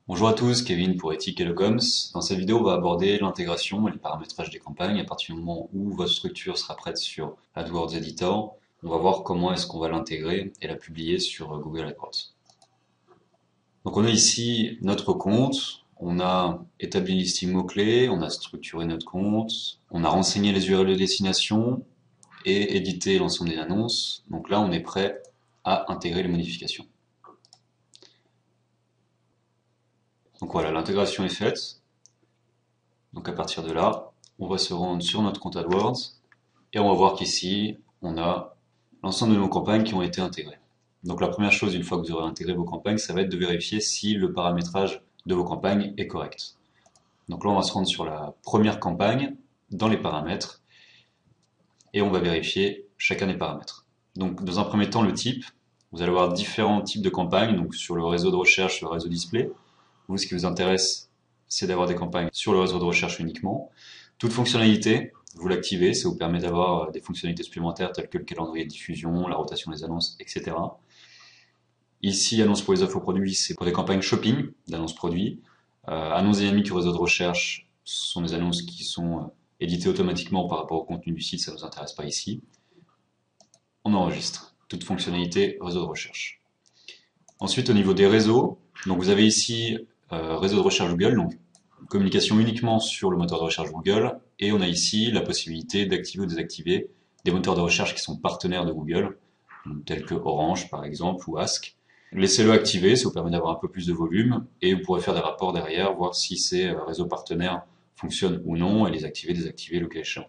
Bonjour à tous, Kevin pour Ethic et le Goms. Dans cette vidéo, on va aborder l'intégration et le paramétrage des campagnes. À partir du moment où votre structure sera prête sur AdWords Editor, on va voir comment est-ce qu'on va l'intégrer et la publier sur Google AdWords. Donc on a ici notre compte, on a établi le listing mots-clés, on a structuré notre compte, on a renseigné les URL de destination et édité l'ensemble des annonces. Donc là, on est prêt à intégrer les modifications. Donc voilà, l'intégration est faite. Donc à partir de là, on va se rendre sur notre compte AdWords et on va voir qu'ici, on a l'ensemble de nos campagnes qui ont été intégrées. Donc la première chose, une fois que vous aurez intégré vos campagnes, ça va être de vérifier si le paramétrage de vos campagnes est correct. Donc là, on va se rendre sur la première campagne, dans les paramètres, et on va vérifier chacun des paramètres. Donc dans un premier temps, le type, vous allez avoir différents types de campagnes, donc sur le réseau de recherche, sur le réseau display. Vous, ce qui vous intéresse, c'est d'avoir des campagnes sur le réseau de recherche uniquement. Toute fonctionnalité, vous l'activez, ça vous permet d'avoir des fonctionnalités supplémentaires telles que le calendrier de diffusion, la rotation des annonces, etc. Ici, annonces pour les offres produits, c'est pour des campagnes shopping d'annonces produits. Annonces dynamiques au réseau de recherche, ce sont des annonces qui sont éditées automatiquement par rapport au contenu du site, ça ne nous intéresse pas ici. On enregistre toute fonctionnalité réseau de recherche. Ensuite, au niveau des réseaux, donc vous avez ici réseau de recherche Google, donc communication uniquement sur le moteur de recherche Google, et on a ici la possibilité d'activer ou désactiver des moteurs de recherche qui sont partenaires de Google, tels que Orange par exemple ou Ask. Laissez-le activer, ça vous permet d'avoir un peu plus de volume, et vous pourrez faire des rapports derrière, voir si ces réseaux partenaires fonctionnent ou non, et les activer, désactiver le cas échéant.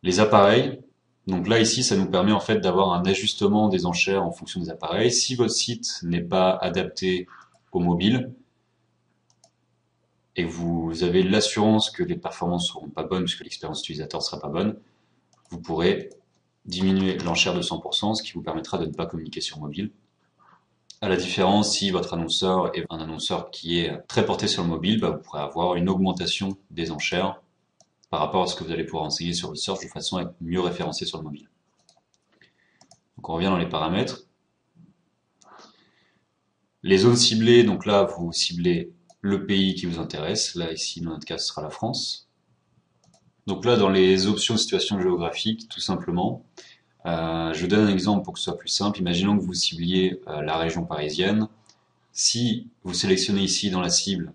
Les appareils, donc là ici ça nous permet en fait d'avoir un ajustement des enchères en fonction des appareils. Si votre site n'est pas adapté au mobile, et que vous avez l'assurance que les performances seront pas bonnes puisque l'expérience utilisateur sera pas bonne, vous pourrez diminuer l'enchère de 100%, ce qui vous permettra de ne pas communiquer sur mobile. À la différence, si votre annonceur est un annonceur qui est très porté sur le mobile, vous pourrez avoir une augmentation des enchères par rapport à ce que vous allez pouvoir enseigner sur le search de façon à être mieux référencé sur le mobile. Donc on revient dans les paramètres. Les zones ciblées, donc là vous ciblez le pays qui vous intéresse. Là ici dans notre cas ce sera la France. Donc là dans les options de situation géographique, tout simplement, je vous donne un exemple pour que ce soit plus simple. Imaginons que vous cibliez la région parisienne. Si vous sélectionnez ici dans la cible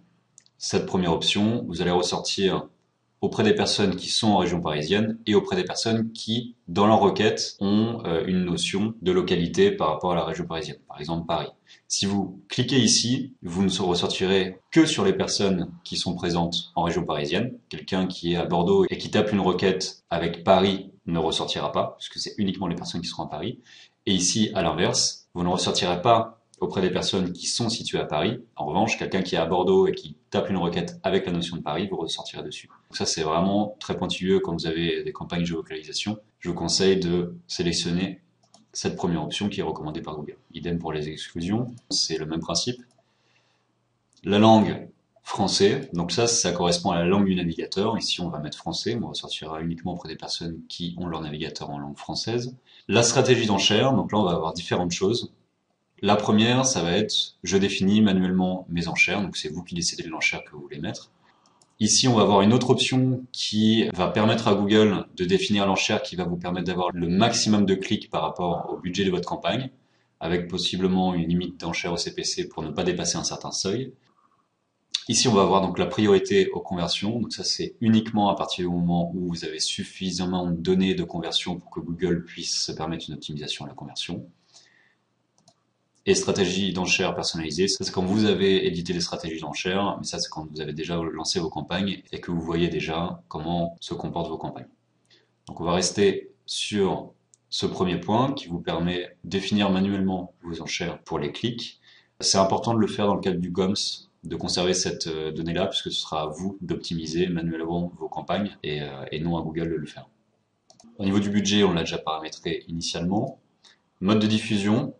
cette première option, vous allez ressortir auprès des personnes qui sont en région parisienne et auprès des personnes qui, dans leur requête, ont une notion de localité par rapport à la région parisienne, par exemple Paris. Si vous cliquez ici, vous ne ressortirez que sur les personnes qui sont présentes en région parisienne. Quelqu'un qui est à Bordeaux et qui tape une requête avec Paris ne ressortira pas, puisque c'est uniquement les personnes qui seront à Paris. Et ici, à l'inverse, vous ne ressortirez pas auprès des personnes qui sont situées à Paris. En revanche, quelqu'un qui est à Bordeaux et qui tape une requête avec la notion de Paris, vous ressortirez dessus. Donc ça, c'est vraiment très pointilleux quand vous avez des campagnes de géolocalisation. Je vous conseille de sélectionner cette première option qui est recommandée par Google. Idem pour les exclusions, c'est le même principe. La langue, français, donc ça correspond à la langue du navigateur. Ici, on va mettre français, on ressortira uniquement auprès des personnes qui ont leur navigateur en langue française. La stratégie d'enchère, donc là, on va avoir différentes choses. La première, ça va être, je définis manuellement mes enchères, donc c'est vous qui décidez de l'enchère que vous voulez mettre. Ici, on va avoir une autre option qui va permettre à Google de définir l'enchère qui va vous permettre d'avoir le maximum de clics par rapport au budget de votre campagne, avec possiblement une limite d'enchère au CPC pour ne pas dépasser un certain seuil. Ici, on va avoir donc la priorité aux conversions, donc ça c'est uniquement à partir du moment où vous avez suffisamment de données de conversion pour que Google puisse se permettre une optimisation à la conversion. Et stratégie d'enchères personnalisée, ça c'est quand vous avez édité les stratégies d'enchères, mais ça c'est quand vous avez déjà lancé vos campagnes et que vous voyez déjà comment se comportent vos campagnes. Donc on va rester sur ce premier point qui vous permet de définir manuellement vos enchères pour les clics. C'est important de le faire dans le cadre du GOMS, de conserver cette donnée-là, puisque ce sera à vous d'optimiser manuellement vos campagnes et non à Google de le faire. Au niveau du budget, on l'a déjà paramétré initialement. Mode de diffusion.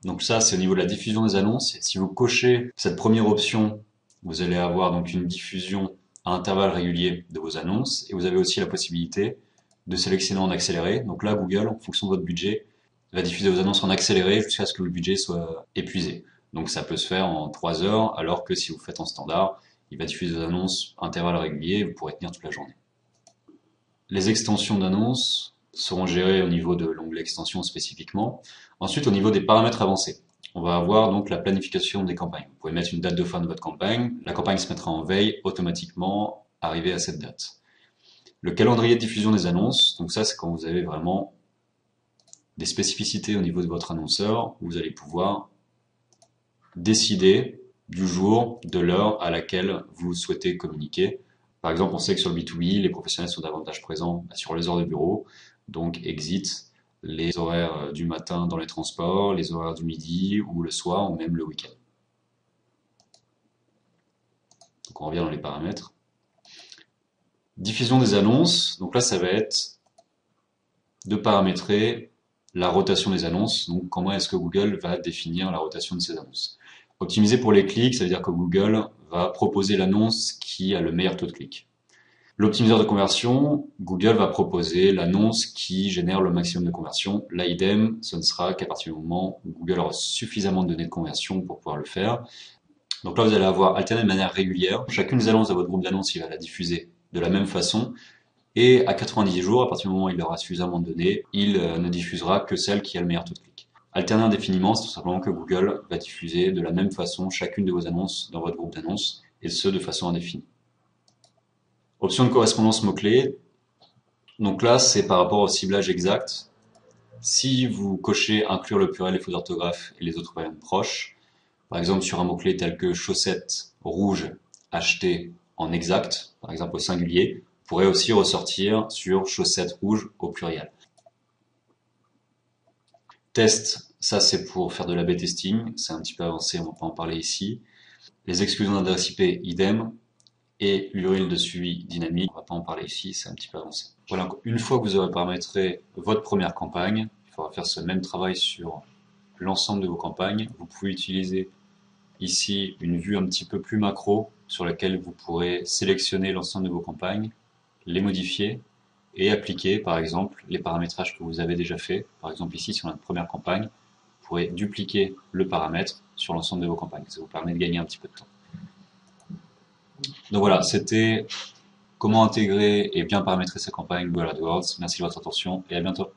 Donc ça, c'est au niveau de la diffusion des annonces. Et si vous cochez cette première option, vous allez avoir donc une diffusion à intervalles réguliers de vos annonces. Et vous avez aussi la possibilité de sélectionner en accéléré. Donc là, Google, en fonction de votre budget, va diffuser vos annonces en accéléré jusqu'à ce que le budget soit épuisé. Donc ça peut se faire en 3 heures, alors que si vous faites en standard, il va diffuser des annonces à intervalles réguliers et vous pourrez tenir toute la journée. Les extensions d'annonces seront gérées au niveau de l'onglet extension spécifiquement. Ensuite, au niveau des paramètres avancés, on va avoir donc la planification des campagnes. Vous pouvez mettre une date de fin de votre campagne. La campagne se mettra en veille automatiquement arrivé à cette date. Le calendrier de diffusion des annonces, donc ça c'est quand vous avez vraiment des spécificités au niveau de votre annonceur, où vous allez pouvoir décider du jour, de l'heure à laquelle vous souhaitez communiquer. Par exemple, on sait que sur le B2B, les professionnels sont davantage présents sur les heures de bureau, donc exit les horaires du matin dans les transports, les horaires du midi ou le soir ou même le week-end. Donc on revient dans les paramètres. Diffusion des annonces, donc là ça va être de paramétrer la rotation des annonces, donc comment est-ce que Google va définir la rotation de ces annonces. Optimiser pour les clics, ça veut dire que Google va proposer l'annonce qui a le meilleur taux de clic. L'optimiseur de conversion, Google va proposer l'annonce qui génère le maximum de conversion. Là, idem, ce ne sera qu'à partir du moment où Google aura suffisamment de données de conversion pour pouvoir le faire. Donc là, vous allez avoir alterné de manière régulière. Chacune des annonces de votre groupe d'annonces, il va la diffuser de la même façon. Et à 90 jours, à partir du moment où il aura suffisamment de données, il ne diffusera que celle qui a le meilleur taux de clic. Alterner indéfiniment, c'est tout simplement que Google va diffuser de la même façon chacune de vos annonces dans votre groupe d'annonces, et ce de façon indéfinie. Option de correspondance mots-clés. Donc là, c'est par rapport au ciblage exact. Si vous cochez inclure le pluriel, les fautes d'orthographe et les autres variantes proches, par exemple sur un mot-clé tel que chaussettes rouges achetées en exact, par exemple au singulier, pourrait aussi ressortir sur chaussettes rouges au pluriel. Test, ça c'est pour faire de l'A/B testing, c'est un petit peu avancé, on va pas en parler ici. Les exclusions d'adresse IP, idem. Et l'URL de suivi dynamique, on va pas en parler ici, c'est un petit peu avancé. Voilà, une fois que vous aurez paramétré votre première campagne, il faudra faire ce même travail sur l'ensemble de vos campagnes. Vous pouvez utiliser ici une vue un petit peu plus macro sur laquelle vous pourrez sélectionner l'ensemble de vos campagnes, les modifier et appliquer par exemple les paramétrages que vous avez déjà fait. Par exemple ici sur notre première campagne, vous pourrez dupliquer le paramètre sur l'ensemble de vos campagnes. Ça vous permet de gagner un petit peu de temps. Donc voilà, c'était comment intégrer et bien paramétrer sa campagne Google AdWords. Merci de votre attention et à bientôt.